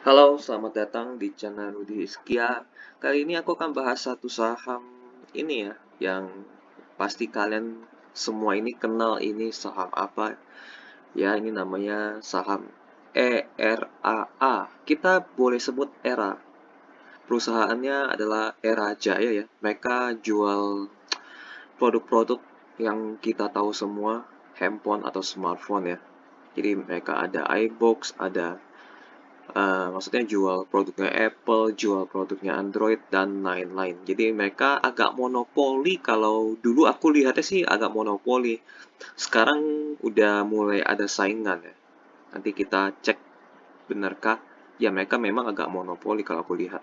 Halo, selamat datang di channel Rudi Iskia. Kali ini aku akan bahas satu saham ini ya, yang pasti kalian semua ini kenal ini saham apa. Ya, ini namanya saham ERAA. Kita boleh sebut ERA. Perusahaannya adalah ERA Jaya ya. Mereka jual produk-produk yang kita tahu semua, handphone atau smartphone ya. Jadi mereka ada iBox, ada maksudnya jual produknya Apple, jual produknya Android, dan lain-lain. Jadi mereka agak monopoli, kalau dulu aku lihatnya sih agak monopoli. Sekarang udah mulai ada saingan ya. Nanti kita cek benarkah, ya mereka memang agak monopoli kalau aku lihat.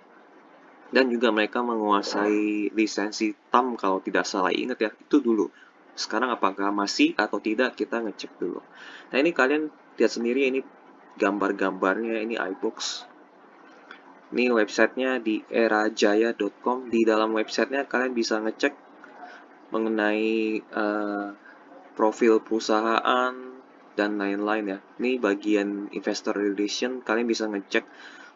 Dan juga mereka menguasai lisensi TAM kalau tidak salah ingat ya, itu dulu. Sekarang apakah masih atau tidak, kita ngecek dulu. Nah ini kalian lihat sendiri, ini gambar-gambarnya, ini iBox. Ini websitenya di erajaya.com. Di dalam websitenya kalian bisa ngecek mengenai profil perusahaan dan lain-lain ya. Ini bagian investor relation, kalian bisa ngecek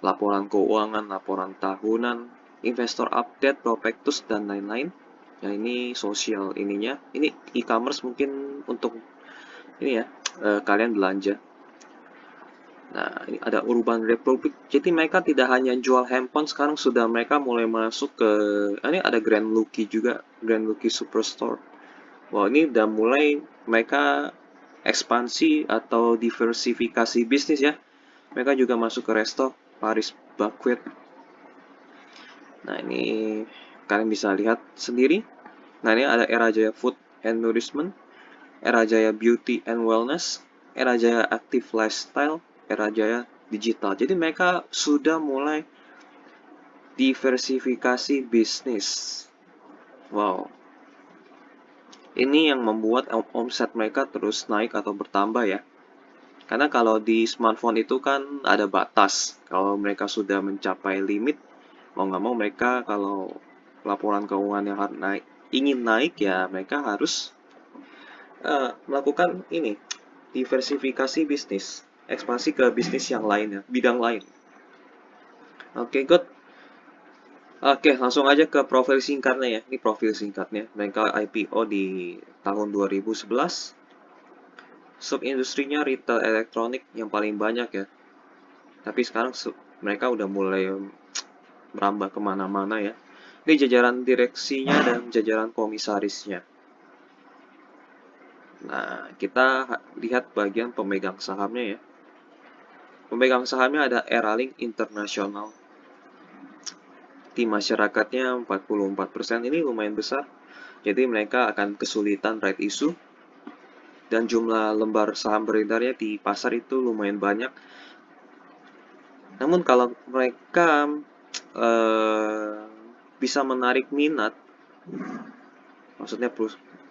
laporan keuangan, laporan tahunan, investor update, prospektus, dan lain-lain. Ya ini sosial ininya. Ini e-commerce mungkin untuk ini ya, kalian belanja. Nah, ini ada Urban Republic. Jadi mereka tidak hanya jual handphone, sekarang sudah mereka mulai masuk ke ini ada Grand Lucky juga, Grand Lucky Superstore. Wah, ini udah mulai mereka ekspansi atau diversifikasi bisnis ya. Mereka juga masuk ke resto Paris Banquet. Nah, ini kalian bisa lihat sendiri. Nah, ini ada Era Jaya Food and Nourishment, Era Jaya Beauty and Wellness, Era Jaya Active Lifestyle, Era Jaya Digital. Jadi mereka sudah mulai diversifikasi bisnis. Wow. Ini yang membuat omset mereka terus naik atau bertambah ya. Karena kalau di smartphone itu kan ada batas. Kalau mereka sudah mencapai limit, mau nggak mau mereka kalau laporan keuangan yang naik, ingin naik ya mereka harus melakukan ini, diversifikasi bisnis, ekspansi ke bisnis yang lain ya, bidang lain. Oke, good. Oke, langsung aja ke profil singkatnya ya. Ini profil singkatnya. Mereka IPO di tahun 2011. Subindustrinya retail elektronik yang paling banyak ya. Tapi sekarang mereka udah mulai merambah kemana-mana ya. Ini jajaran direksinya dan jajaran komisarisnya. Nah, kita lihat bagian pemegang sahamnya ya. Pemegang sahamnya ada Eralink International. Di masyarakatnya 44%, ini lumayan besar. Jadi mereka akan kesulitan right issue. Dan jumlah lembar saham beredarnya di pasar itu lumayan banyak. Namun kalau mereka bisa menarik minat, maksudnya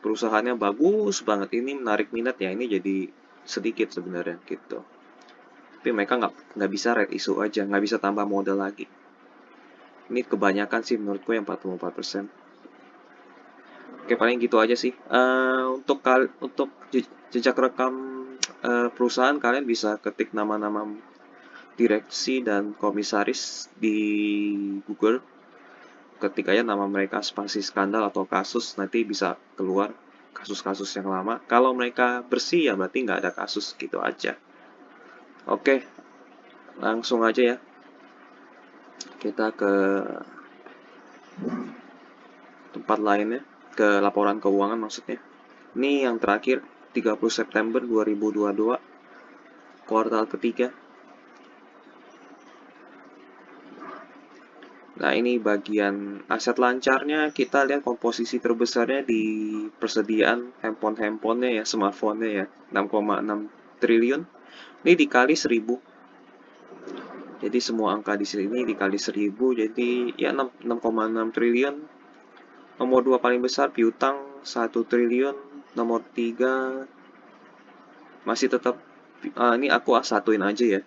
perusahaannya bagus banget, ini menarik minat ya, ini jadi sedikit sebenarnya gitu. Tapi mereka nggak bisa red issue aja, nggak bisa tambah modal lagi. Ini kebanyakan sih menurutku yang 44%. Oke, paling gitu aja sih. Untuk jejak rekam perusahaan, kalian bisa ketik nama-nama direksi dan komisaris di Google. Ketik aja nama mereka spasi skandal atau kasus, nanti bisa keluar kasus-kasus yang lama. Kalau mereka bersih ya berarti nggak ada kasus, gitu aja. Oke, langsung aja ya. Kita ke tempat lainnya, ke laporan keuangan maksudnya. Ini yang terakhir, 30 September 2022, kuartal ketiga. Nah, ini bagian aset lancarnya, kita lihat komposisi terbesarnya di persediaan handphone-handphonenya ya, smartphone-nya ya, 6,6 triliun. Ini dikali 1000. Jadi semua angka di sini dikali 1000, jadi ya 6,6 triliun. Nomor 2 paling besar piutang 1 triliun, nomor 3 masih tetap ini aku satuin aja ya.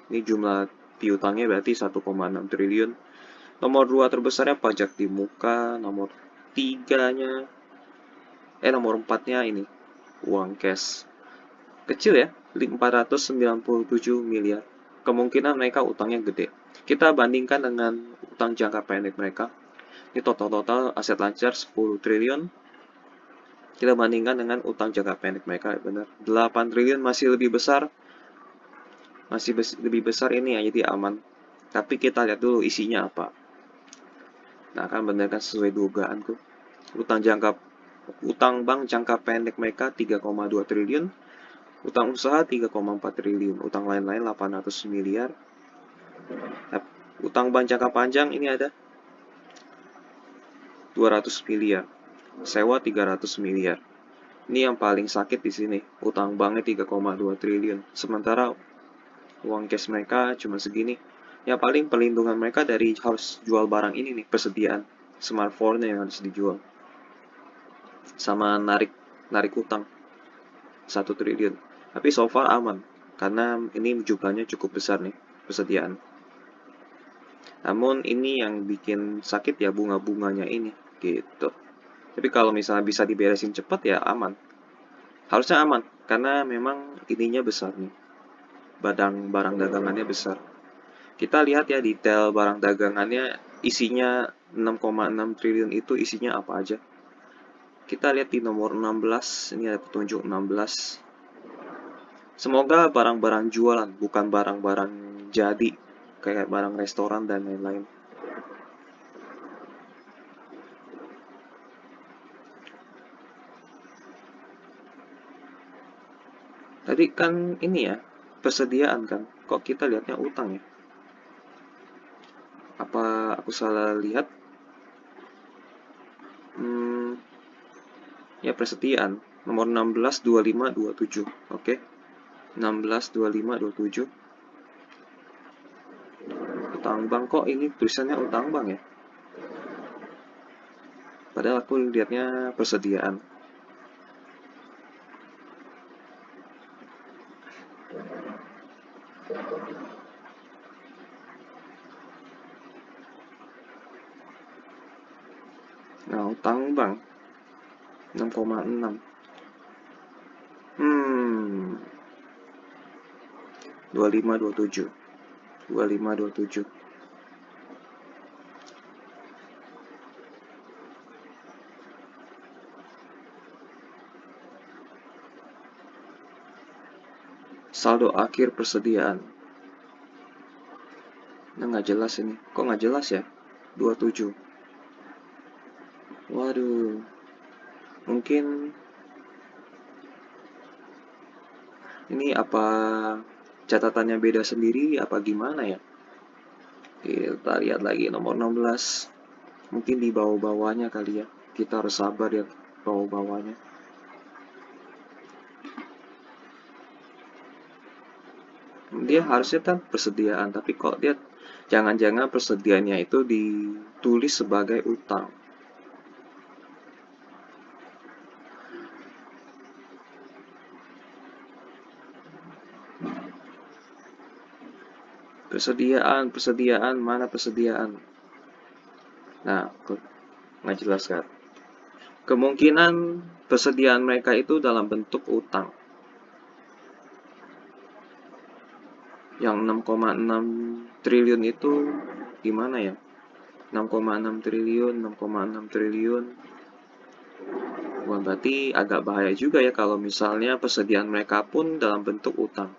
Ini jumlah piutangnya berarti 1,6 triliun. Nomor 2 terbesarnya pajak di muka, nomor 3-nya nomor 4-nya ini uang cash. Kecil ya, 497 miliar. kemungkinan mereka utangnya gede. Kita bandingkan dengan utang jangka pendek mereka. Ini total aset lancar 10 triliun. Kita bandingkan dengan utang jangka pendek mereka, benar 8 triliun, masih lebih besar. Lebih besar ini ya, jadi aman. Tapi kita lihat dulu isinya apa. Nah, kan benar kan sesuai dugaanku. Utang bank jangka pendek mereka 3,2 triliun, utang usaha 3,4 triliun, utang lain-lain 800 miliar. Utang bank jangka panjang ini ada 200 miliar, sewa 300 miliar. Ini yang paling sakit di sini. Utang banknya 3,2 triliun. Sementara uang cash mereka cuma segini. Ya paling perlindungan mereka dari harus jual barang ini nih, persediaan smartphone yang harus dijual. Sama narik utang 1 triliun. Tapi so far aman karena ini jumlahnya cukup besar nih persediaan. Namun ini yang bikin sakit ya bunga-bunganya ini gitu. Tapi kalau misalnya bisa diberesin cepat ya aman. Harusnya aman karena memang ininya besar nih. Barang dagangannya besar. Kita lihat ya detail barang dagangannya, isinya 6,6 triliun itu isinya apa aja. Kita lihat di nomor 16, ini ada petunjuk 16. Semoga barang-barang jualan, bukan barang-barang jadi, kayak barang restoran dan lain-lain. Tadi kan ini ya, persediaan kan, kok kita lihatnya utang ya? Apa aku salah lihat? Ya persediaan, nomor 16, 25, 27, oke? 16, 25, 27. Utang bank, kok ini tulisannya utang bank ya? Padahal aku lihatnya persediaan. Nah, utang bank 6,6. 25, 27. 25, 27. Saldo akhir persediaan. Nah, nggak jelas ini. Kok nggak jelas ya? 27. Waduh. Mungkin ini apa catatannya beda sendiri apa gimana ya? Kita lihat lagi nomor 16. Mungkin di bawah-bawahnya kali ya. Kita harus sabar ya bawah-bawahnya. Dia harusnya kan persediaan, tapi kok dia jangan-jangan persediaannya itu ditulis sebagai utang. Persediaan, mana persediaan? Nah, nggak jelas kan? Kemungkinan persediaan mereka itu dalam bentuk utang. Yang 6,6 triliun itu gimana ya? 6,6 triliun, 6,6 triliun. Wah, berarti agak bahaya juga ya kalau misalnya persediaan mereka pun dalam bentuk utang.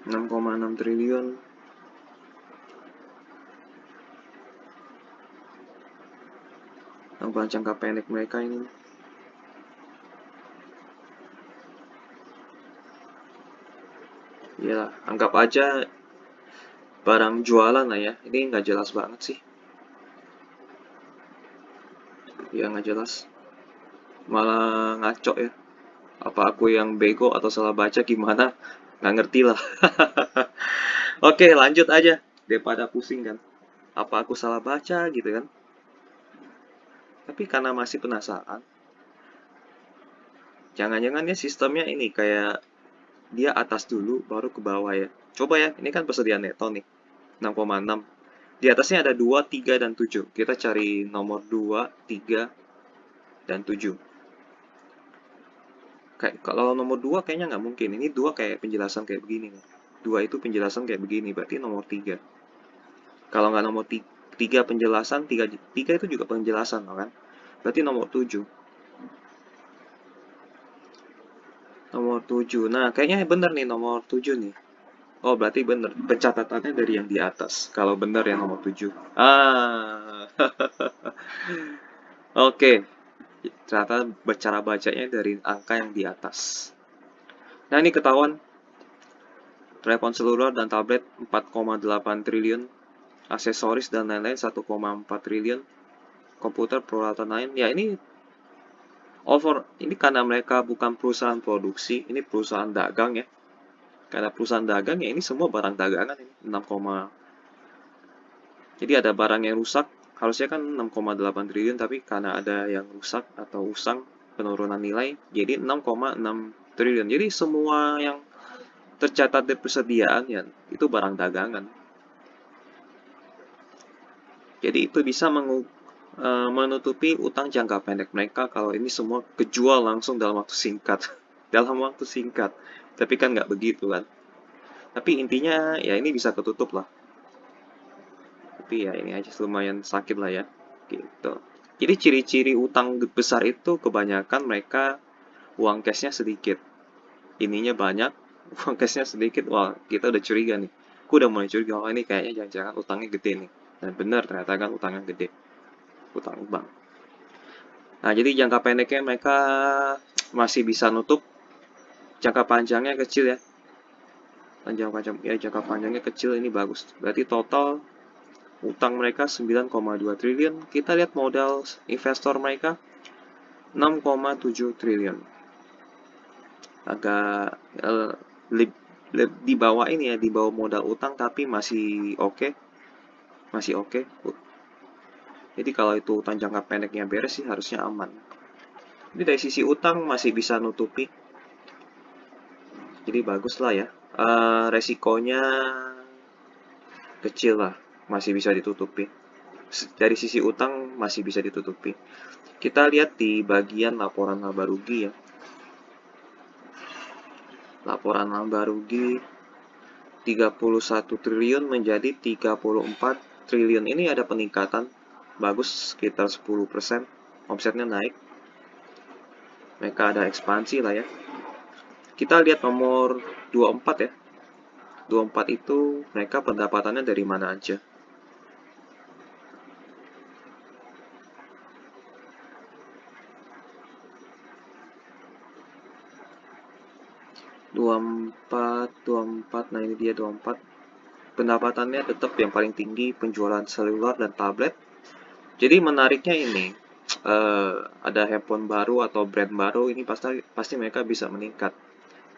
6,6 triliun. Yang jangka pendek mereka ini. Ya, anggap aja barang jualan lah ya. Ini nggak jelas banget sih. Ya, nggak jelas. Malah ngaco ya. Apa aku yang bego atau salah baca gimana? Nggak ngerti lah. Oke, lanjut aja. Daripada pusing kan. Apa aku salah baca gitu kan. Tapi karena masih penasaran. Jangan-jangan ya sistemnya ini kayak dia atas dulu baru ke bawah ya. Coba ya, ini kan persediaan neto nih. 6,6. Di atasnya ada 2, 3, dan 7. Kita cari nomor 2, 3, dan 7. Kayak kalau nomor 2 kayaknya nggak mungkin. Ini 2 kayak penjelasan kayak begini nih. 2 itu penjelasan kayak begini, berarti nomor 3. Kalau nggak nomor 3 penjelasan, 3 itu juga penjelasan kan? Berarti nomor 7. Nomor 7. Nah, kayaknya bener nih nomor 7 nih. Oh, berarti bener. Pencatatannya dari yang di atas. Kalau bener yang nomor 7. Ah, oke. Ternyata cara bacanya dari angka yang di atas. Nah, ini ketahuan telepon seluler dan tablet 4,8 triliun, aksesoris dan lain-lain 1,4 triliun, komputer peralatan lain. Ya, ini karena mereka bukan perusahaan produksi, ini perusahaan dagang ya. Karena perusahaan dagang ya ini semua barang dagangan ini 6, jadi ada barang yang rusak, harusnya kan 6,8 triliun tapi karena ada yang rusak atau usang penurunan nilai jadi 6,6 triliun. Jadi semua yang tercatat di persediaan ya itu barang dagangan. Jadi itu bisa menutupi utang jangka pendek mereka kalau ini semua kejual langsung dalam waktu singkat. Dalam waktu singkat. Tapi kan nggak begitu kan. Tapi intinya ya ini bisa ketutup lah. Tapi ya ini aja lumayan sakit lah ya. Gitu. Jadi ciri-ciri utang besar itu kebanyakan mereka uang cashnya sedikit. Ininya banyak, uang cashnya sedikit. Wah, kita udah curiga nih. Aku udah mulai curiga, oh ini kayaknya jangan-jangan utangnya gede nih. Dan benar ternyata kan utangnya gede. Utang bank. Nah, jadi jangka pendeknya mereka masih bisa nutup, jangka panjangnya kecil ya. Jangka panjangnya kecil ini bagus. Berarti total utang mereka 9,2 triliun. Kita lihat modal investor mereka 6,7 triliun. Agak di bawah ini ya, di bawah modal utang tapi masih oke. Masih oke. Jadi kalau itu utang jangka pendeknya beres sih harusnya aman. Jadi dari sisi utang masih bisa nutupi. Jadi bagus lah ya. Resikonya kecil lah, masih bisa ditutupi. Dari sisi utang masih bisa ditutupi. Kita lihat di bagian laporan laba rugi ya. Laporan laba rugi 31 triliun menjadi 34 triliun. Ini ada peningkatan bagus sekitar 10%. Omsetnya naik. Mereka ada ekspansi lah ya. Kita lihat nomor 24 ya. 24 itu mereka pendapatannya dari mana aja. 24, nah ini dia 24. Pendapatannya tetap yang paling tinggi penjualan seluler dan tablet. Jadi menariknya ini, ada handphone baru atau brand baru, ini pasti mereka bisa meningkat.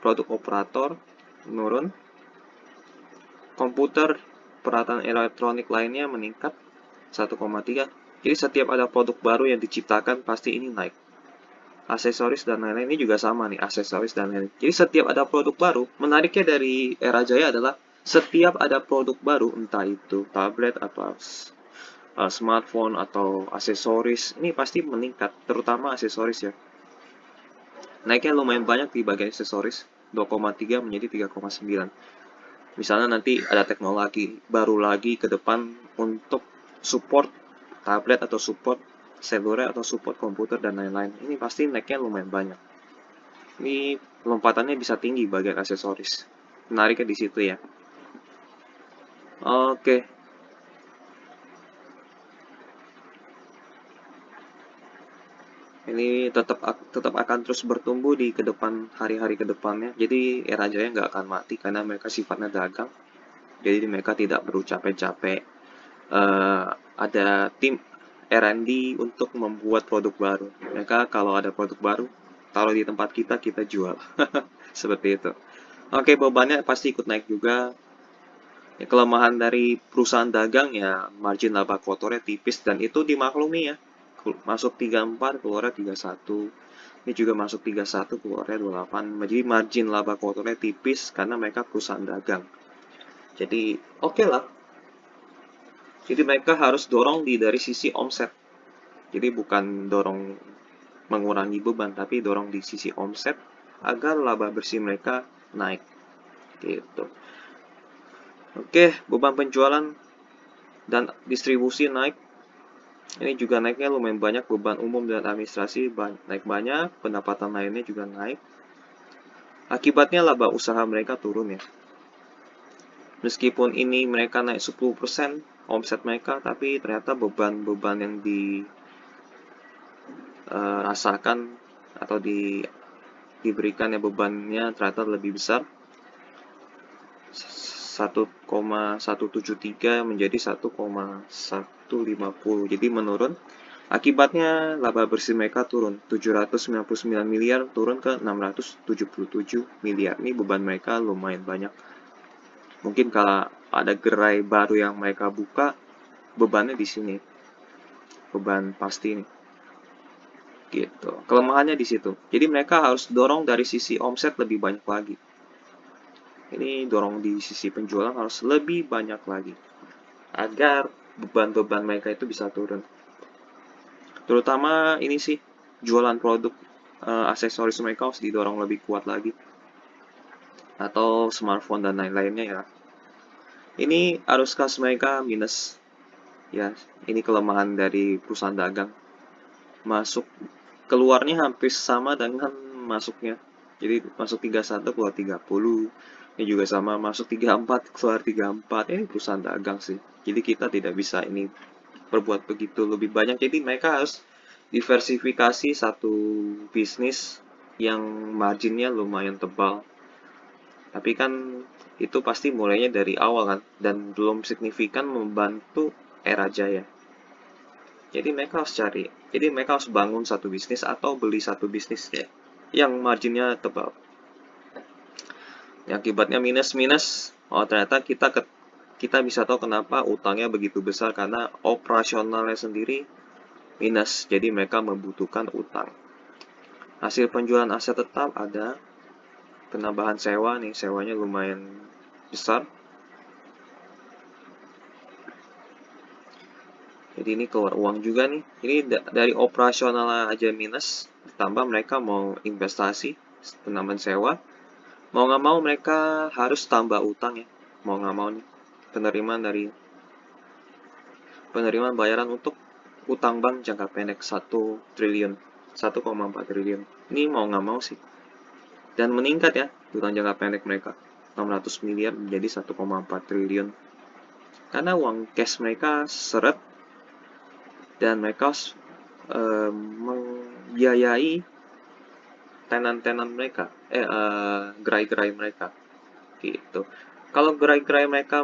Produk operator menurun, komputer peralatan elektronik lainnya meningkat 1,3. Jadi setiap ada produk baru yang diciptakan pasti ini naik. Aksesoris dan lain-lain ini juga sama nih, aksesoris dan lain-lain. Jadi setiap ada produk baru, menariknya dari Era Jaya adalah setiap ada produk baru, entah itu tablet atau smartphone atau aksesoris, ini pasti meningkat, terutama aksesoris ya. Naiknya lumayan banyak di bagian aksesoris, 2,3 menjadi 3,9. Misalnya nanti ada teknologi baru lagi ke depan untuk support tablet atau support seluler atau support komputer dan lain-lain. Ini pasti naiknya lumayan banyak. Ini lompatannya bisa tinggi bagian aksesoris. Menariknya di situ ya. Oke. Ini tetap akan terus bertumbuh di hari-hari ke depannya. Jadi Era Jaya nggak akan mati karena mereka sifatnya dagang. Jadi mereka tidak perlu capek-capek. Ada tim R&D untuk membuat produk baru. Mereka kalau ada produk baru, taruh di tempat kita jual. Seperti itu. Oke, bebannya pasti ikut naik juga. Ya, kelemahan dari perusahaan dagang ya margin laba kotornya tipis dan itu dimaklumi ya. Masuk 34, keluarnya 31. Ini juga masuk 31, keluarnya 28. Jadi margin laba kotornya tipis karena mereka perusahaan dagang. Jadi oke lah. Jadi mereka harus dorong dari sisi omset. Jadi bukan dorong mengurangi beban, tapi dorong di sisi omset agar laba bersih mereka naik gitu. Oke, beban penjualan dan distribusi naik. Ini juga naiknya lumayan banyak, beban umum dan administrasi naik banyak, pendapatan lainnya juga naik. Akibatnya laba usaha mereka turun ya. Meskipun ini mereka naik 10% omset mereka, tapi ternyata beban-beban yang dirasakan atau diberikan ya bebannya ternyata lebih besar. 1,173 menjadi 1,150, jadi menurun. Akibatnya laba bersih mereka turun 799 miliar turun ke 677 miliar. Ini beban mereka lumayan banyak. Mungkin kalau ada gerai baru yang mereka buka, bebannya di sini. Beban pasti nih. Gitu. Kelemahannya di situ. Jadi mereka harus dorong dari sisi omset lebih banyak lagi. Ini dorong di sisi penjualan harus lebih banyak lagi agar beban-beban mereka itu bisa turun. Terutama ini sih, jualan produk aksesoris mereka harus didorong lebih kuat lagi. Atau smartphone dan lain-lainnya ya. Ini arus kas mereka minus. Ya, ini kelemahan dari perusahaan dagang. Keluarnya hampir sama dengan masuknya. Jadi masuk 31 keluar 30. Ini juga sama, masuk 34 keluar 34. Ini perusahaan dagang sih. Jadi kita tidak bisa ini berbuat begitu lebih banyak. Jadi mereka harus diversifikasi satu bisnis yang marginnya lumayan tebal. Tapi kan itu pasti mulainya dari awal kan, dan belum signifikan membantu era jaya. Jadi mereka harus bangun satu bisnis atau beli satu bisnis ya, yang marginnya tebal. Yang akibatnya minus-minus, oh ternyata kita bisa tahu kenapa utangnya begitu besar, karena operasionalnya sendiri minus, jadi mereka membutuhkan utang. Hasil penjualan aset tetap ada, penambahan sewa nih, sewanya lumayan besar. Jadi ini keluar uang juga nih. Ini dari operasional aja minus, ditambah mereka mau investasi, penambahan sewa. Mau nggak mau mereka harus tambah utang ya. Mau nggak mau nih, penerimaan bayaran untuk utang bank jangka pendek 1 triliun, 1,4 triliun. Ini mau nggak mau sih. Dan meningkat ya, utang jangka pendek mereka. 600 miliar menjadi 1,4 triliun. Karena uang cash mereka seret, dan mereka membiayai tenan-tenan mereka, gerai-gerai mereka, gitu. Kalau gerai-gerai mereka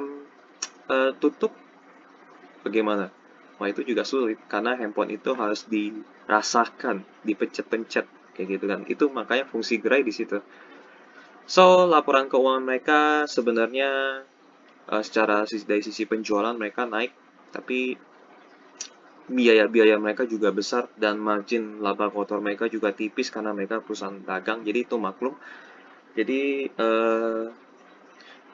tutup, bagaimana? Wah itu juga sulit, karena handphone itu harus dirasakan, dipencet-pencet, kayak gitu kan. Itu makanya fungsi gerai di situ. So, laporan keuangan mereka sebenarnya secara dari sisi penjualan mereka naik, tapi biaya-biaya mereka juga besar dan margin laba kotor mereka juga tipis karena mereka perusahaan dagang, jadi itu maklum. Jadi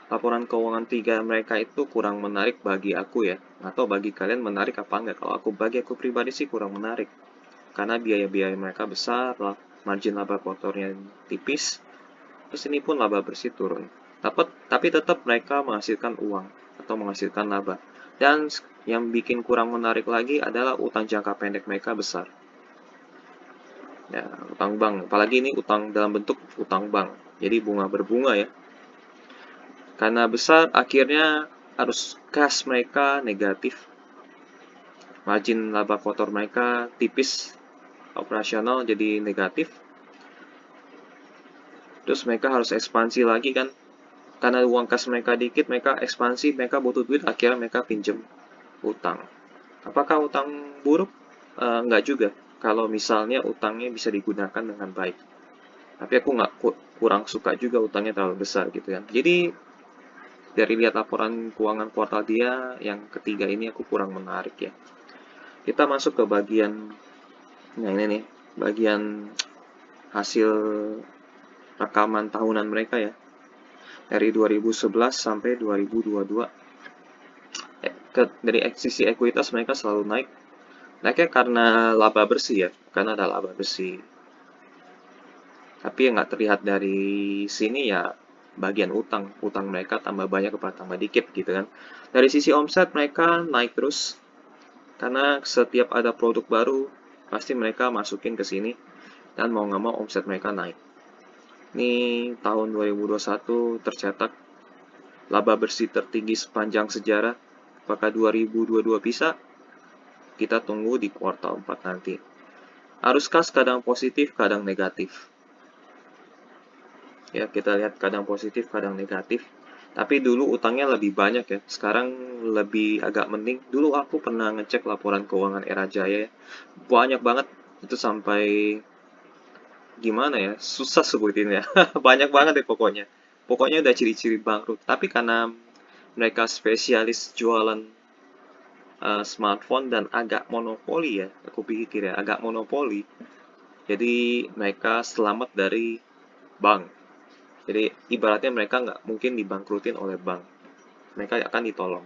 laporan keuangan tiga mereka itu kurang menarik bagi aku ya, atau bagi kalian menarik apa enggak. Kalau bagi aku pribadi sih kurang menarik, karena biaya-biaya mereka besar, margin laba kotornya tipis, terus ini pun laba bersih turun. Tapi tetap mereka menghasilkan uang atau menghasilkan laba. Dan yang bikin kurang menarik lagi adalah utang jangka pendek mereka besar. Ya, utang bank. Apalagi ini utang dalam bentuk utang bank. Jadi bunga berbunga ya. Karena besar, akhirnya arus kas mereka negatif. Margin laba kotor mereka tipis. Operasional jadi negatif. Terus mereka harus ekspansi lagi kan. Karena uang kas mereka dikit, mereka ekspansi, mereka butuh duit, akhirnya mereka pinjem utang. Apakah utang buruk? Enggak juga, kalau misalnya utangnya bisa digunakan dengan baik. Tapi aku nggak kurang suka juga utangnya terlalu besar gitu kan. Jadi dari lihat laporan keuangan kuartal dia yang ketiga ini aku kurang menarik ya. Kita masuk ke bagian, nah ini nih, bagian hasil rekaman tahunan mereka ya. Dari 2011 sampai 2022. Dari sisi ekuitas mereka selalu naik. Naiknya karena laba bersih ya, karena ada laba bersih. Tapi yang nggak terlihat dari sini ya bagian utang. Utang mereka tambah banyak apa tambah dikit gitu kan. Dari sisi omset mereka naik terus karena setiap ada produk baru pasti mereka masukin ke sini dan mau nggak mau omset mereka naik. Ini tahun 2021 tercetak laba bersih tertinggi sepanjang sejarah. Apakah 2022 bisa? Kita tunggu di kuartal 4 nanti. Arus kas kadang positif, kadang negatif. Ya, kita lihat kadang positif, kadang negatif. Tapi dulu utangnya lebih banyak ya. Sekarang lebih agak mending. Dulu aku pernah ngecek laporan keuangan Era Jaya ya. Banyak banget. Itu sampai gimana ya? Susah sebutin ya. Banyak banget deh pokoknya. Pokoknya udah ciri-ciri bangkrut. Tapi karena mereka spesialis jualan smartphone dan agak monopoli ya. Aku pikir ya, agak monopoli. Jadi mereka selamat dari bank. Jadi ibaratnya mereka nggak mungkin dibangkrutin oleh bank. Mereka akan ditolong.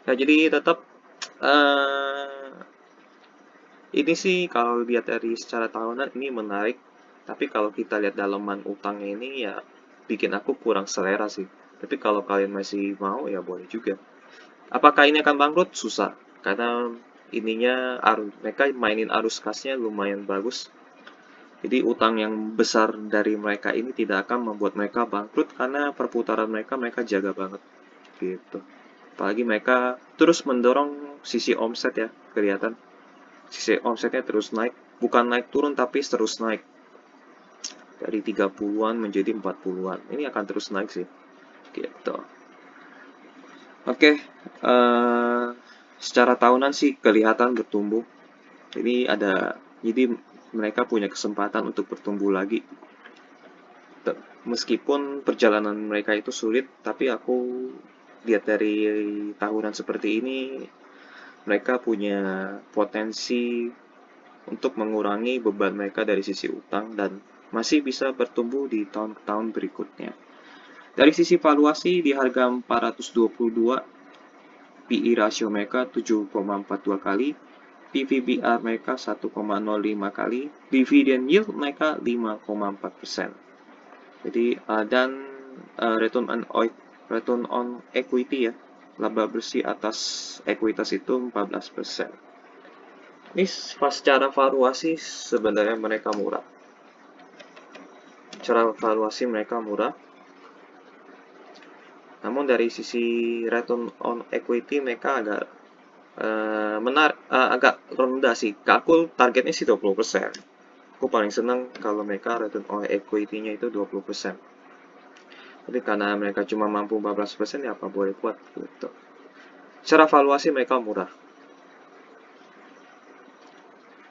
Nah, jadi tetap uh, ini sih kalau lihat dari secara tahunan ini menarik. Tapi kalau kita lihat dalaman utangnya ini ya bikin aku kurang selera sih. Tapi kalau kalian masih mau ya boleh juga. Apakah ini akan bangkrut? Susah. Karena ininya mereka mainin arus kasnya lumayan bagus. Jadi utang yang besar dari mereka ini tidak akan membuat mereka bangkrut karena perputaran mereka jaga banget gitu. Apalagi mereka terus mendorong sisi omset ya, kelihatan. Sisi omsetnya terus naik, bukan naik turun tapi terus naik. Dari 30-an menjadi 40-an. Ini akan terus naik sih. Gitu. Oke, secara tahunan sih kelihatan bertumbuh. Jadi mereka punya kesempatan untuk bertumbuh lagi. Meskipun perjalanan mereka itu sulit, tapi aku lihat dari tahunan seperti ini, mereka punya potensi untuk mengurangi beban mereka dari sisi utang dan masih bisa bertumbuh di tahun-tahun berikutnya. Dari sisi valuasi di harga 422, PE rasio mereka 7,42 kali, PVBR mereka 1,05 kali, dividend yield mereka 5,4%. Jadi dan return on equity ya, laba bersih atas ekuitas itu 14%. Ini secara valuasi sebenarnya mereka murah. Secara valuasi mereka murah. Namun dari sisi return on equity mereka agak agak rendah sih. Aku targetnya sih 20%. Aku paling senang kalau mereka return on equity-nya itu 20%. Tapi karena mereka cuma mampu 14% ya apa boleh buat gitu. Secara valuasi mereka murah.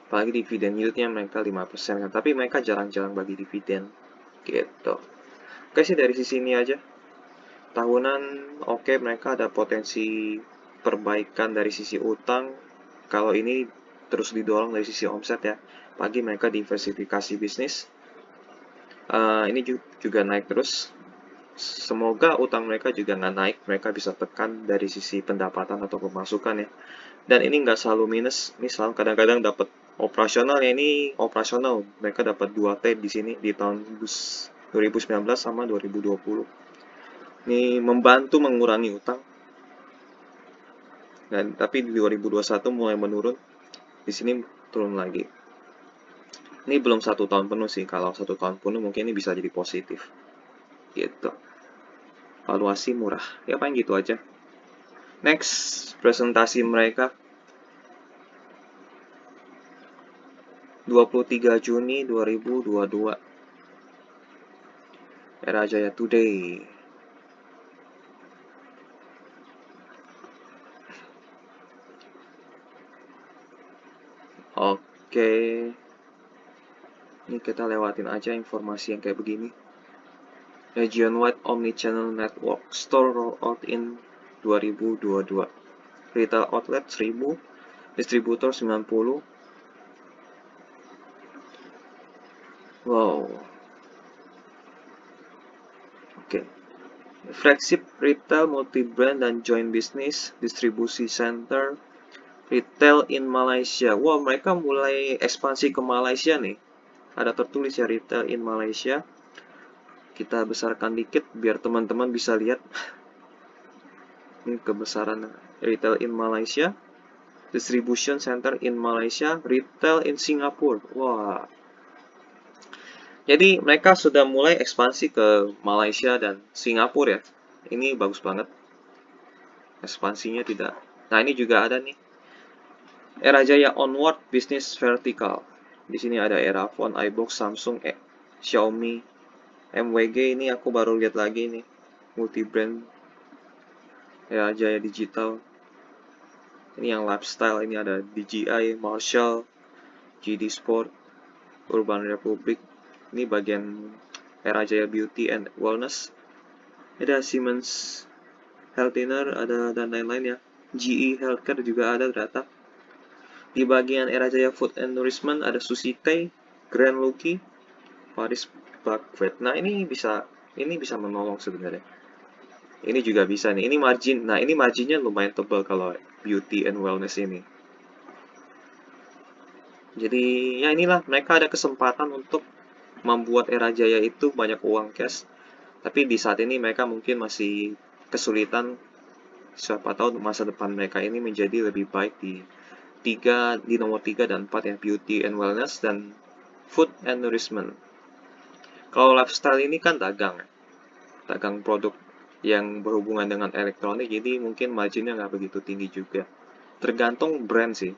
Apalagi dividen yield-nya mereka 5% kan. Tapi mereka jarang-jarang bagi dividen gitu. Oke sih dari sisi ini aja. Tahunan oke, mereka ada potensi perbaikan dari sisi utang. Kalau ini terus didorong dari sisi omset ya. Apalagi mereka diversifikasi bisnis. Ini juga naik terus. Semoga utang mereka juga nggak naik, mereka bisa tekan dari sisi pendapatan atau pemasukan ya. Dan ini nggak selalu minus, misal kadang-kadang dapat operasional ya, ini operasional, mereka dapat 2T di sini di tahun 2019 sama 2020. Ini membantu mengurangi utang. Dan tapi di 2021 mulai menurun, di sini turun lagi. Ini belum 1 tahun penuh sih, kalau 1 tahun penuh mungkin ini bisa jadi positif. Gitu. Valuasi murah. Ya paling gitu aja. Next, presentasi mereka 23 Juni 2022. Era Jaya Today. Oke. Ini kita lewatin aja informasi yang kayak begini. Region-wide Omnichannel Network Store rollout in 2022. Retail outlet 1000, distributor 90. Wow. Oke. Flagship retail, multi-brand dan joint business, distribusi center, retail in Malaysia. Wow, mereka mulai ekspansi ke Malaysia nih. ada tertulis ya retail in Malaysia. Kita besarkan dikit biar teman-teman bisa lihat ini kebesaran retail in Malaysia, distribution center in Malaysia, retail in Singapore. Wah. Jadi mereka sudah mulai ekspansi ke Malaysia dan Singapura ya. Ini bagus banget. Ekspansinya tidak. Nah, ini juga ada nih. Era Jaya Onward Business Vertical. Di sini ada Erafone, iBox, Samsung, Xiaomi, MWG. Ini aku baru lihat lagi nih. Multi brand Era Jaya Digital. Ini yang lifestyle. Ini ada DJI, Marshall, GD Sport, Urban Republic. Ini bagian Era Jaya Beauty and Wellness. Ada Siemens Healthineers, ada dan lain-lain ya. GE Healthcare juga ada ternyata. Di bagian Era Jaya Food and Nourishment ada Sushi Tei, Grand Lucky, Paris Buckwheat. Nah, ini bisa menolong sebenarnya. Ini juga bisa nih. Ini margin. Nah, ini marginnya lumayan tebal kalau beauty and wellness ini. Jadi, ya inilah mereka ada kesempatan untuk membuat Era Jaya itu banyak uang cash. Tapi di saat ini mereka mungkin masih kesulitan. Siapa tahu masa depan mereka ini menjadi lebih baik di nomor 3 dan 4 ya, beauty and wellness dan food and nourishment. Kalau lifestyle ini kan dagang produk yang berhubungan dengan elektronik, jadi mungkin marginnya nggak begitu tinggi juga. Tergantung brand sih.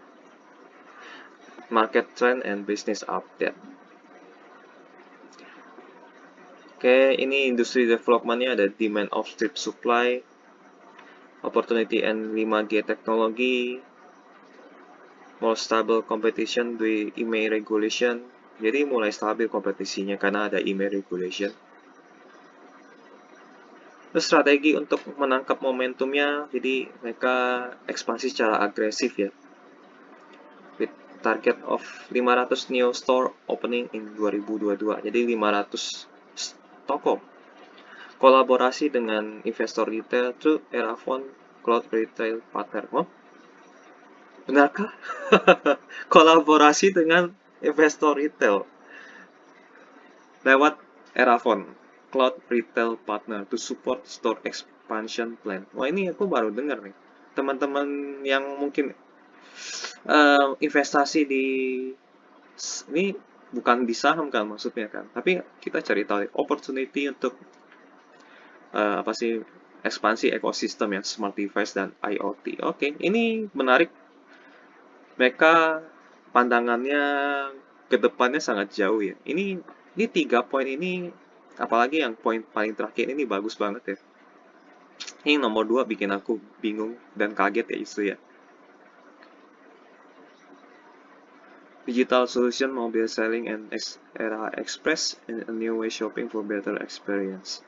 Market trend and business update. Oke, ini industri development-nya ada demand outstrip supply, opportunity and 5G teknologi, more stable competition with IMEI regulation. Jadi mulai stabil kompetisinya karena ada IMEI regulation. Terus strategi untuk menangkap momentumnya, jadi mereka ekspansi secara agresif ya. With target of 500 new store opening in 2022. Jadi 500 toko. Kolaborasi dengan investor retail through Erafone Cloud Retail Partner. Oh, benarkah? Kolaborasi dengan investor retail lewat Erafone Cloud Retail Partner to support store expansion plan. Wah, ini aku baru dengar nih. Teman-teman yang mungkin investasi di ini bukan di saham kan maksudnya kan, tapi kita cari tahu opportunity untuk apa sih ekspansi ekosistem ya, smart device dan IoT. Oke, ini menarik. Mereka pandangannya ke depannya sangat jauh ya. Ini 3 poin ini, apalagi yang poin paling terakhir ini bagus banget ya. Ini nomor 2 bikin aku bingung dan kaget ya isu ya. Digital solution, mobile selling, and era express in a new way shopping for better experience.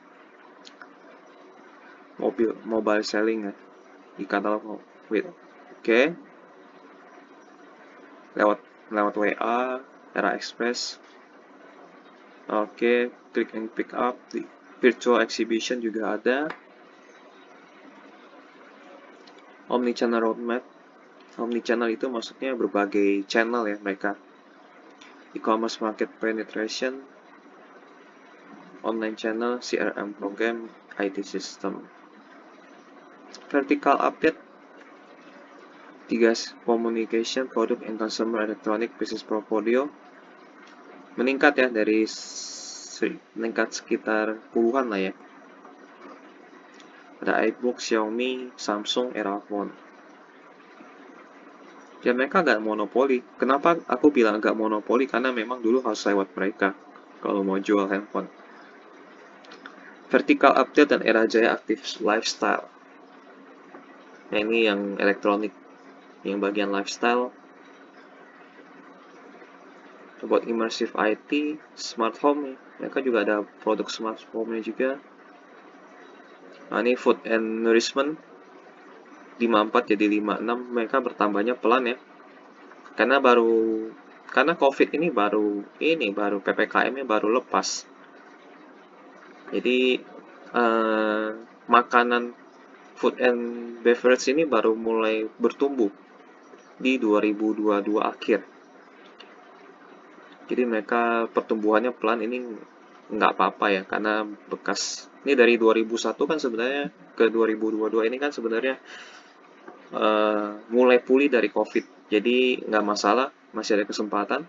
Mobile selling ya di katalog oke. Lewat WA, era express. Oke, click and pick up, di virtual exhibition juga ada. Omnichannel roadmap. Omnichannel itu maksudnya berbagai channel ya mereka. E-commerce market penetration, online channel, CRM program, IT system. Vertical update, 3 communication, product and consumer electronic business portfolio meningkat ya, meningkat sekitar puluhan lah ya. Ada iBox, Xiaomi, Samsung, Erafone. Ya mereka nggak monopoli. Kenapa aku bilang nggak monopoli? Karena memang dulu harus lewat mereka kalau mau jual handphone. Vertical update dan Era Jaya Active Lifestyle. Nah, ini yang elektronik, yang bagian lifestyle. About immersive IT, smart home. Mereka juga ada produk smart home-nya juga. Nah, ini food and nourishment. 54 jadi 56, mereka bertambahnya pelan ya. Karena COVID ini baru PPKM-nya baru lepas. Jadi makanan food and beverage ini baru mulai bertumbuh di 2022 akhir. Jadi mereka pertumbuhannya pelan ini nggak apa-apa ya, karena bekas ini dari 2001 kan sebenarnya ke 2022 ini kan sebenarnya mulai pulih dari COVID. Jadi nggak masalah, masih ada kesempatan.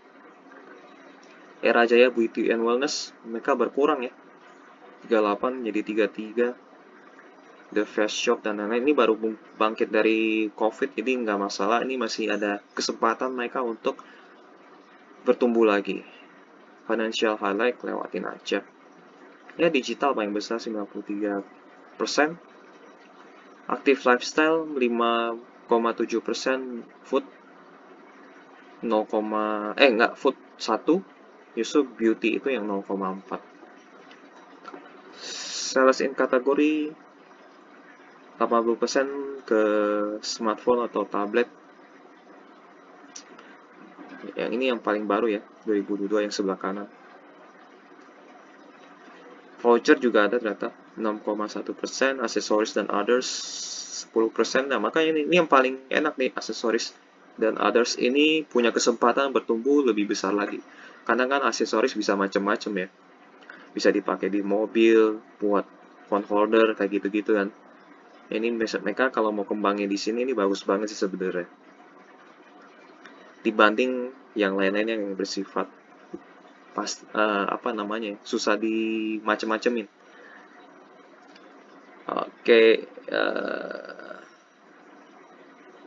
Era Jaya Beauty and Wellness mereka berkurang ya, 38 jadi 33. The Face Shop dan lain-lain ini baru bangkit dari COVID, jadi nggak masalah. Ini masih ada kesempatan mereka untuk bertumbuh lagi. Financial highlight lewatin aja. Ya digital paling besar 93%. Active lifestyle 5,7%. Food 0, enggak, food 1. Justru beauty itu yang 0,4. Sales in kategori 80% ke smartphone atau tablet. Yang ini yang paling baru ya, 2022 yang sebelah kanan. Voucher juga ada ternyata 6,1%, aksesoris dan others 10%. Nah, makanya ini yang paling enak nih, aksesoris dan others ini punya kesempatan bertumbuh lebih besar lagi. Karena kan aksesoris bisa macam-macam ya. Bisa dipakai di mobil, buat phone holder kayak gitu-gitu kan. Ini mereka kalau mau kembangin di sini ini bagus banget sih sebenarnya. Dibanding yang lain-lain yang bersifat susah dimacem-macemin.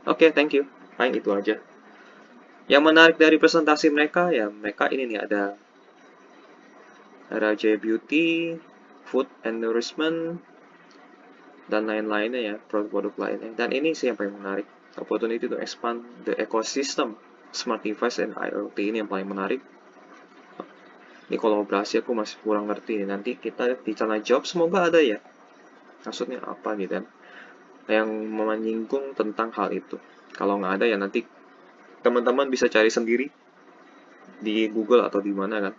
Oke, thank you. Paling itu aja. Yang menarik dari presentasi mereka ya, mereka ini nih ada Raja Beauty, Food and Nourishment, dan lain-lainnya ya, produk-produk lainnya. Dan ini sih yang paling menarik. Opportunity to expand the ecosystem, smart device and IoT ini yang paling menarik. Ini kolaborasi aku masih kurang ngerti. Nanti kita di channel job semoga ada ya. Maksudnya apa gitu kan? Yang menyinggung tentang hal itu. Kalau nggak ada ya nanti teman-teman bisa cari sendiri di Google atau di mana kan.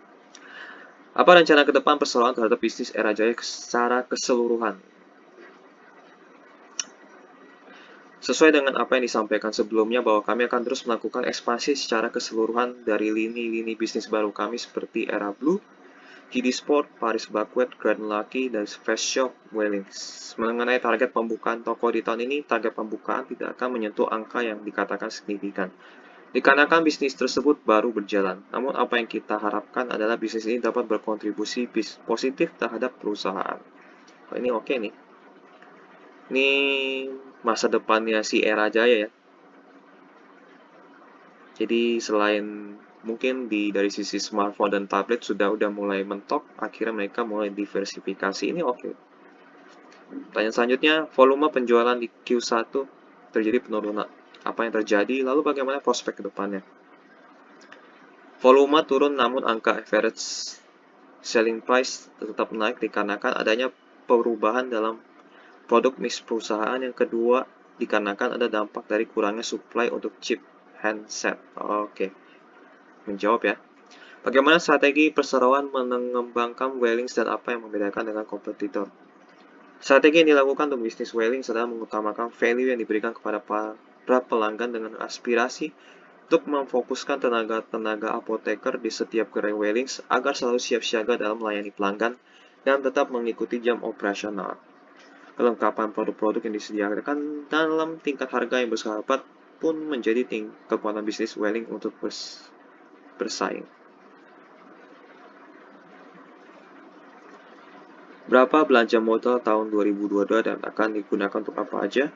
Apa rencana ke depan persoalan terhadap bisnis Era Jaya secara keseluruhan? Sesuai dengan apa yang disampaikan sebelumnya bahwa kami akan terus melakukan ekspansi secara keseluruhan dari lini-lini bisnis baru kami seperti Era Blue, GD Sport, Paris Banquet, Grand Lucky, dan Fast Shop Wellings. Mengenai target pembukaan toko di tahun ini, target pembukaan tidak akan menyentuh angka yang dikatakan signifikan. Dikarenakan bisnis tersebut baru berjalan, namun apa yang kita harapkan adalah bisnis ini dapat berkontribusi positif terhadap perusahaan. Ini oke nih. Ini masa depannya si Era Jaya ya. Jadi selain mungkin dari sisi smartphone dan tablet udah mulai mentok, akhirnya mereka mulai diversifikasi. Ini oke. Pertanyaan selanjutnya, volume penjualan di Q1 terjadi penurunan. Apa yang terjadi? Lalu bagaimana prospek ke depannya? Volume turun namun angka average selling price tetap naik dikarenakan adanya perubahan dalam produk mix perusahaan. Yang kedua, dikarenakan ada dampak dari kurangnya supply untuk chip handset. Oke, menjawab ya. Bagaimana strategi perseroan mengembangkan Wellings dan apa yang membedakan dengan kompetitor? Strategi yang dilakukan untuk bisnis Wellings adalah mengutamakan value yang diberikan kepada para pelanggan dengan aspirasi untuk memfokuskan tenaga-tenaga apoteker di setiap gerai Wellings agar selalu siap siaga dalam melayani pelanggan dan tetap mengikuti jam operasional. Kelengkapan produk-produk yang disediakan dalam tingkat harga yang bersahabat pun menjadi kekuatan bisnis Welling untuk bersaing. Berapa belanja modal tahun 2022 dan akan digunakan untuk apa aja?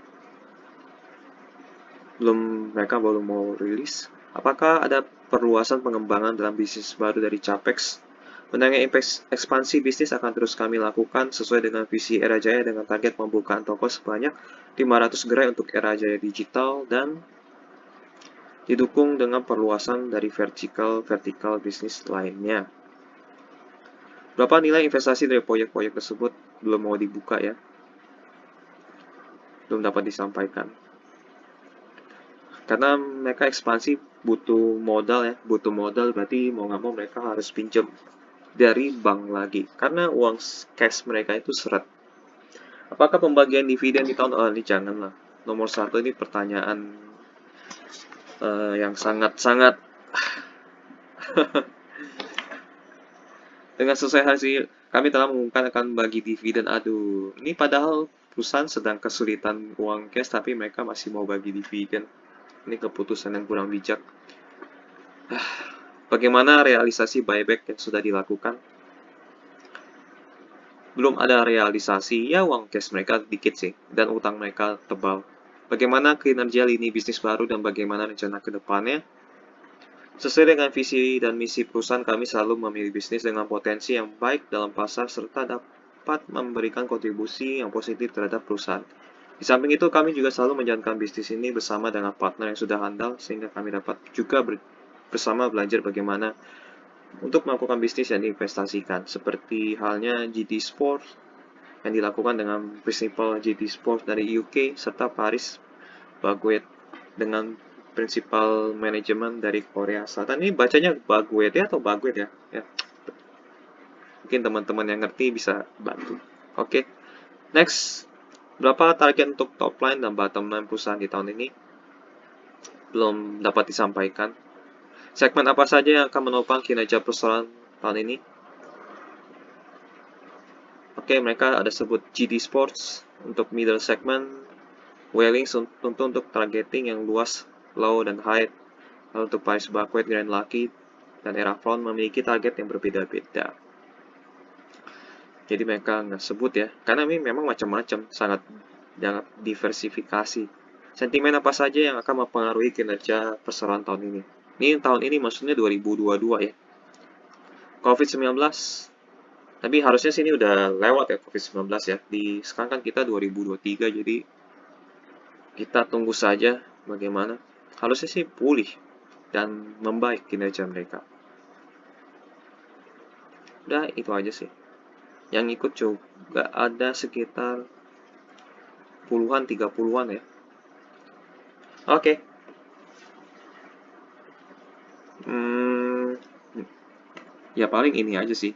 Mereka belum mau rilis. Apakah ada perluasan pengembangan dalam bisnis baru dari Capex? Mengenai ekspansi bisnis akan terus kami lakukan sesuai dengan visi Era Jaya dengan target pembukaan toko sebanyak 500 gerai untuk Era Jaya Digital dan didukung dengan perluasan dari vertikal bisnis lainnya. Berapa nilai investasi dari proyek-proyek tersebut belum mau dibuka ya. Belum dapat disampaikan. Karena mereka ekspansi butuh modal ya. Butuh modal berarti mau nggak mau mereka harus pinjam dari bank lagi. Karena uang cash mereka itu seret. Apakah pembagian dividen di tahun ini janganlah. Nomor 1 ini pertanyaan yang sangat-sangat Dengan selesai hasil, kami telah mengumumkan akan bagi dividen. Aduh, ini padahal perusahaan sedang kesulitan uang cash, tapi mereka masih mau bagi dividen. Ini keputusan yang kurang bijak. Bagaimana realisasi buyback yang sudah dilakukan? Belum ada realisasi, ya uang cash mereka dikit sih, dan utang mereka tebal. Bagaimana kinerja lini bisnis baru dan bagaimana rencana ke depannya? Sesuai dengan visi dan misi perusahaan, kami selalu memilih bisnis dengan potensi yang baik dalam pasar serta dapat memberikan kontribusi yang positif terhadap perusahaan. Di samping itu, kami juga selalu menjalankan bisnis ini bersama dengan partner yang sudah handal, sehingga kami dapat juga bersama belajar bagaimana untuk melakukan bisnis yang diinvestasikan, seperti halnya GD Sports yang dilakukan dengan prinsipal GD Sports dari UK, serta Paris Baguette dengan prinsipal manajemen dari Korea Selatan. Ini bacanya Baguette ya atau Baguette ya? Ya, mungkin teman-teman yang ngerti bisa bantu. Oke, next. Berapa target untuk top line dan bottom line perusahaan di tahun ini? Belum dapat disampaikan. Segmen apa saja yang akan menopang kinerja perusahaan tahun ini? Oke, mereka ada sebut GD Sports untuk middle segment, Wellings untuk targeting yang luas, low dan high. Lalu untuk Paris Baguette, Grand Lucky, dan Erafron memiliki target yang berbeda-beda. Jadi mereka nggak sebut ya, karena ini memang macam-macam, sangat diversifikasi. Sentimen apa saja yang akan mempengaruhi kinerja perseroan tahun ini? Ini tahun ini maksudnya 2022 ya. COVID-19, tapi harusnya sini udah lewat ya COVID-19 ya. Sekarang kan kita 2023, jadi kita tunggu saja bagaimana. Harusnya sih pulih dan membaik kinerja mereka. Udah itu aja sih. Yang ikut juga ada sekitar puluhan, 30-an ya. Oke. Ya paling ini aja sih.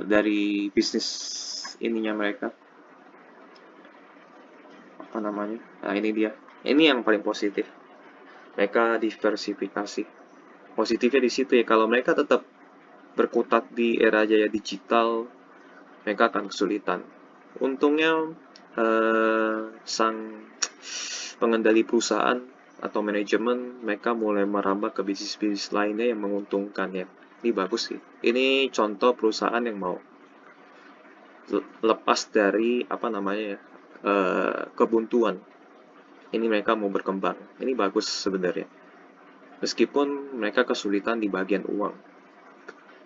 Dari bisnis ininya mereka. Apa namanya? Nah ini dia. Ini yang paling positif. Mereka diversifikasi. Positifnya di situ ya. Kalau mereka tetap berkutat di era jaya digital, mereka akan kesulitan. Untungnya sang pengendali perusahaan atau manajemen, mereka mulai merambah ke bisnis-bisnis lainnya yang menguntungkan ya. Ini bagus sih. Ini contoh perusahaan yang mau lepas dari apa namanya ya, kebuntuan. Ini mereka mau berkembang. Ini bagus sebenarnya. Meskipun mereka kesulitan di bagian uang.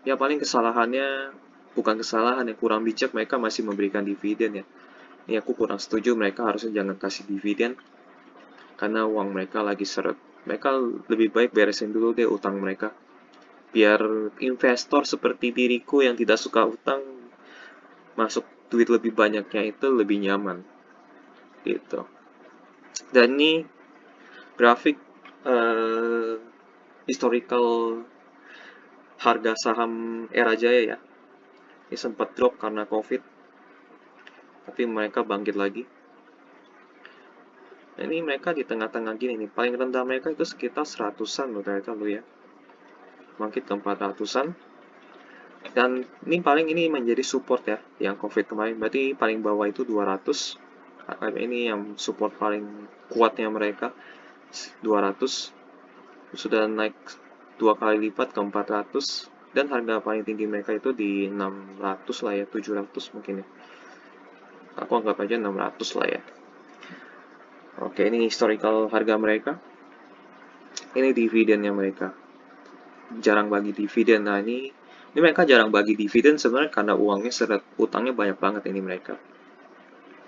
Ya paling kesalahannya bukan kesalahan yang kurang bijak, mereka masih memberikan dividen ya. Ini aku kurang setuju, mereka harusnya jangan kasih dividen karena uang mereka lagi seret. Mereka lebih baik beresin dulu deh utang mereka. Biar investor seperti diriku yang tidak suka utang masuk duit lebih banyaknya itu lebih nyaman. Gitu. Dan ini grafik historical harga saham Era Jaya ya. Ini sempat drop karena COVID, tapi mereka bangkit lagi. Nah, ini mereka di tengah-tengah gini nih. Paling rendah mereka itu sekitar 100-an loh ternyata lo ya. Bangkit ke 400-an. Dan ini menjadi support ya, yang COVID kemarin. Berarti paling bawah itu 200. Ini yang support paling kuatnya mereka. 200. Sudah naik 2 kali lipat ke 400. Dan harga paling tinggi mereka itu di 600 lah ya, 700 mungkin ya. Aku anggap aja 600 lah ya. Oke, ini historical harga mereka. Ini dividennya mereka. Jarang bagi dividen. Nah, ini mereka jarang bagi dividen sebenarnya karena uangnya seret, utangnya banyak banget ini mereka.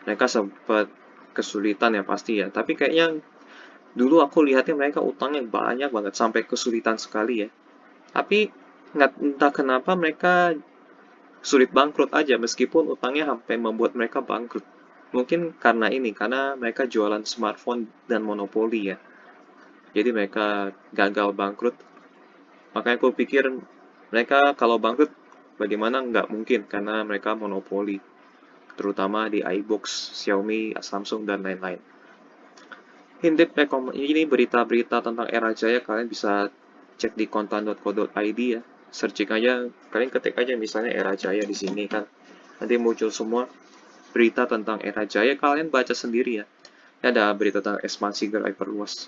Mereka sempat kesulitan ya pasti ya. Tapi kayaknya dulu aku lihatnya mereka utangnya banyak banget sampai kesulitan sekali ya. Tapi entah kenapa mereka sulit bangkrut aja meskipun utangnya sampai membuat mereka bangkrut. Mungkin karena mereka jualan smartphone dan monopoli ya. Jadi mereka gagal bangkrut. Makanya aku pikir mereka kalau bangkrut bagaimana nggak mungkin karena mereka monopoli. Terutama di iBox, Xiaomi, Samsung, dan lain-lain. Ini berita-berita tentang Era Jaya kalian bisa cek di kontan.co.id ya. searching aja, kalian ketik aja misalnya Era Jaya di sini kan, nanti muncul semua berita tentang Era Jaya, kalian baca sendiri ya. Ini ada berita tentang ekspansi gerai perluas.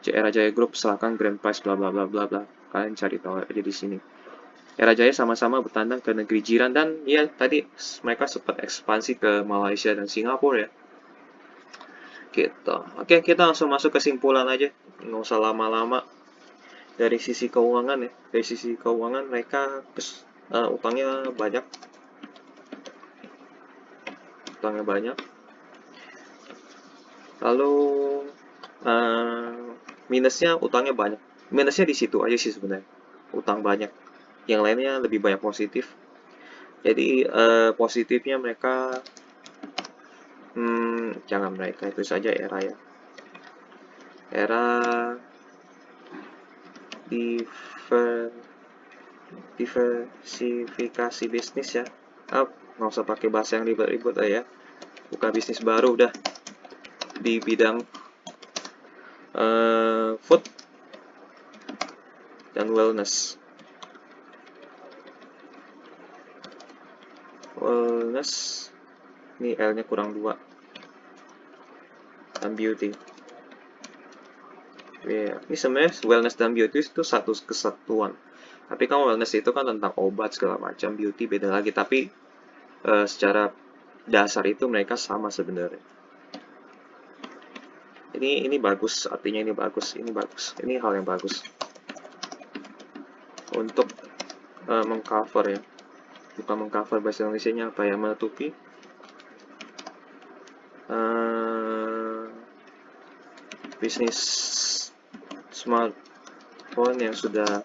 Era Jaya Group serahkan grand prize bla bla bla bla bla. Kalian cari tahu aja di sini. Era Jaya sama-sama bertandang ke negeri jiran dan ya tadi mereka sempat ekspansi ke Malaysia dan Singapura ya. Gitu. Oke, kita langsung masuk kesimpulan aja. Nggak usah lama-lama. Dari sisi keuangan ya. Dari sisi keuangan mereka utangnya banyak. Utangnya banyak. Lalu minusnya utangnya banyak. Minusnya di situ aja sih sebenarnya. Utang banyak. Yang lainnya lebih banyak positif. Jadi positifnya mereka jangan mereka itu saja Era ya. Era diversifikasi bisnis ya. Nggak usah pakai bahasa yang ribet-ribet ya. Buka bisnis baru udah di bidang food dan wellness. Ini L-nya kurang 2. Dan beauty. Ini sebenarnya wellness dan beauty itu satu kesatuan. Tapi kan wellness itu kan tentang obat segala macam, beauty beda lagi. Tapi secara dasar itu mereka sama sebenarnya. Ini bagus, artinya ini bagus, ini bagus, ini hal yang bagus untuk mengcover ya, bukan mengcover bahasa Indonesia-nya apa ya, menutupi bisnis smartphone yang sudah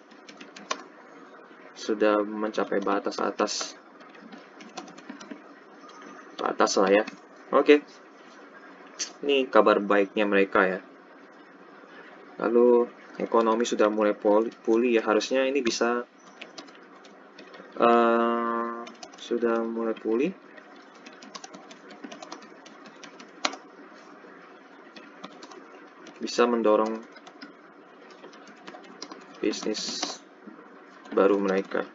mencapai batas lah ya. Oke. Ini kabar baiknya mereka ya. Lalu ekonomi sudah mulai pulih ya, harusnya ini bisa sudah mulai pulih. Bisa mendorong bisnis baru mereka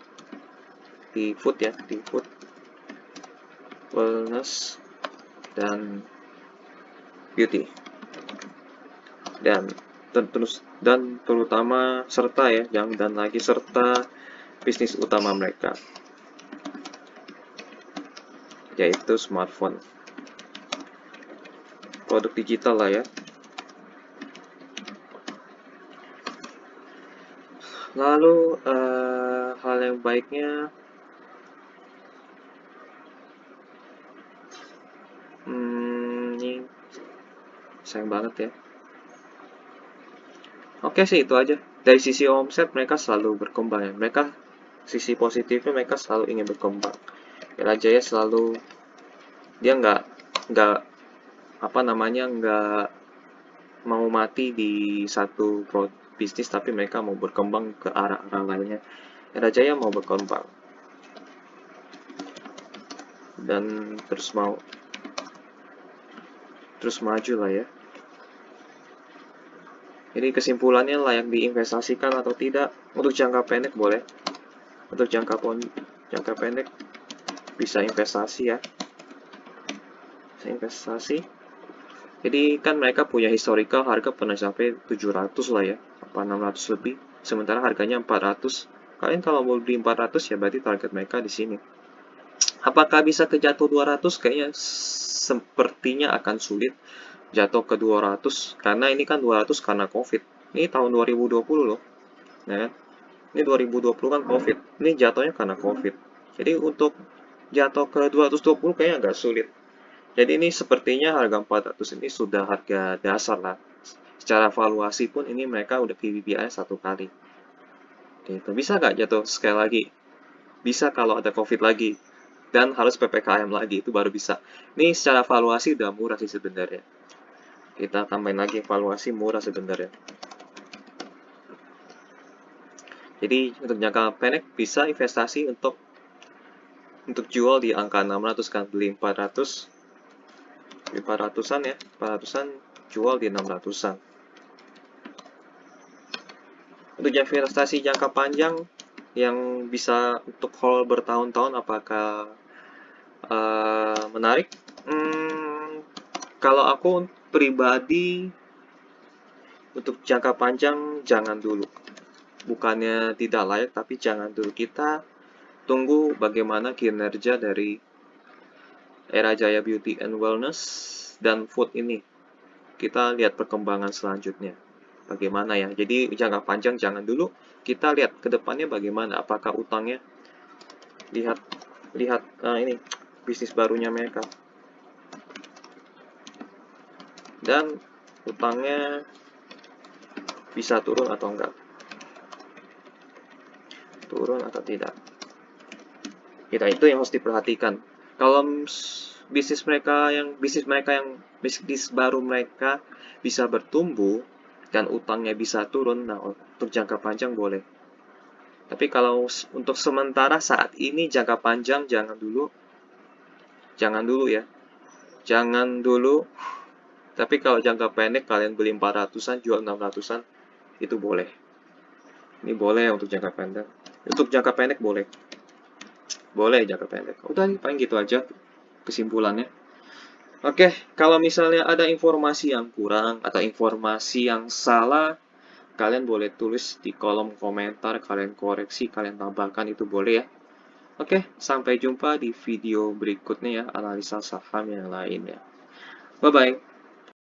di food ya, di food, wellness, dan beauty. Dan terutama serta bisnis utama mereka, yaitu smartphone, produk digital lah ya. Lalu hal yang baiknya ini sayang banget ya. Oke sih itu aja. Dari sisi omset mereka selalu berkembang ya. Sisi positifnya mereka selalu ingin berkembang. Era Jaya selalu dia nggak mau mati di satu bisnis, tapi mereka mau berkembang ke arah-arah lainnya. Era Jaya mau berkembang dan terus maju lah ya. Jadi kesimpulannya layak diinvestasikan atau tidak. Untuk jangka pendek boleh. Untuk jangka pendek bisa investasi ya. Bisa investasi. Jadi kan mereka punya historical harga pernah sampai 700 lah ya. Apa 600 lebih. Sementara harganya 400. Kalian kalau mau beli 400 ya berarti target mereka di sini. Apakah bisa kejatuh 200? Kayaknya sepertinya akan sulit jatuh ke 200 karena ini kan 200 karena Covid. Ini tahun 2020 loh. Nah, ini 2020 kan Covid. Ini jatuhnya karena Covid. Jadi untuk jatuh ke 220 kayaknya agak sulit. Jadi ini sepertinya harga 400 ini sudah harga dasar lah. Secara valuasi pun ini mereka udah PBBI 1 kali. Gitu. Bisa nggak jatuh sekali lagi? Bisa kalau ada Covid lagi. Dan harus PPKM lagi, itu baru bisa. Ini secara valuasi udah murah sih sebenarnya. Kita tambahin lagi valuasi murah sebenarnya. Jadi untuk jangka pendek bisa investasi untuk jual di angka 600 kan, beli 400-an ya, 400-an jual di 600-an. Untuk investasi jangka panjang yang bisa untuk hold bertahun-tahun, apakah menarik? Kalau aku pribadi untuk jangka panjang jangan dulu. Bukannya tidak layak, tapi jangan dulu. Kita tunggu bagaimana kinerja dari Era Jaya Beauty and Wellness dan food ini. Kita lihat perkembangan selanjutnya. Bagaimana ya? Jadi jangka panjang jangan dulu. Kita lihat ke depannya bagaimana. Apakah utangnya, lihat lihat ini bisnis barunya mereka, dan utangnya bisa turun atau enggak, turun atau tidak. Itu yang harus diperhatikan. Kalau bisnis baru mereka bisa bertumbuh dan utangnya bisa turun, nah untuk jangka panjang boleh. Tapi kalau untuk sementara saat ini jangka panjang jangan dulu. Jangan dulu ya. Jangan dulu. Tapi kalau jangka pendek kalian beli 400-an, jual 600-an, itu boleh. Ini boleh untuk jangka pendek. Untuk jangka pendek boleh. Boleh jangka pendek. Udah nih, paling gitu aja kesimpulannya. Oke, kalau misalnya ada informasi yang kurang atau informasi yang salah, kalian boleh tulis di kolom komentar, kalian koreksi, kalian tambahkan, itu boleh ya. Oke, sampai jumpa di video berikutnya ya, analisa saham yang lainnya. Bye-bye.